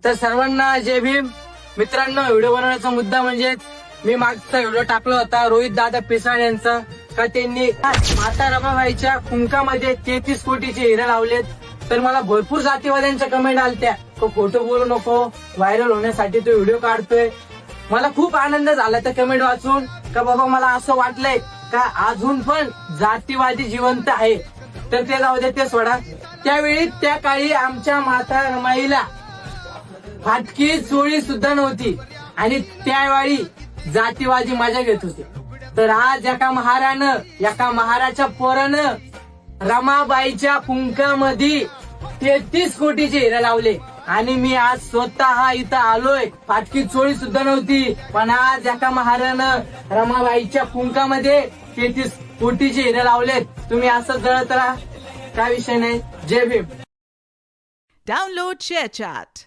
तर सर्वांना जय भीम. मित्रांनो, व्हिडिओ बनवण्याचा मुद्दा म्हणजे मी मागचा व्हिडिओ टाकला होता रोहित दादा पिसाळ यांचा, का त्यांनी माता रमाबाईच्या कुंकामध्ये 33 कोटीचे हिरे लावलेत. तर मला भरपूर जातीवाद्यांच्या कमेंट आलत्या, तो खोटं बोलू नको, व्हायरल होण्यासाठी तो व्हिडिओ काढतोय. मला खूप आनंद झाला त्या कमेंट वाचून, का बाबा मला असं वाटलंय का अजून पण जातीवादी जिवंत आहे. तर ते जाऊ दे, ते सोडा. त्यावेळी त्या काळी आमच्या माता रमाईला फाटकी चोळी सुद्धा नव्हती आणि त्यावेळी जातीवादी मजा घेत होते. तर आज एका महाराच्या पोरानं रमाबाईच्या कुंकामध्ये 33 कोटीचे हिरे लावले आणि मी आज स्वतः इथं आलोय. फाटकी चोळी सुद्धा नव्हती, पण आज एका महारानं रमाबाईच्या कुंकामध्ये 33 कोटीचे हिरे लावलेत. तुम्ही असं जळत राहा, काय विषय नाही. जय भीम. Download ShareChat.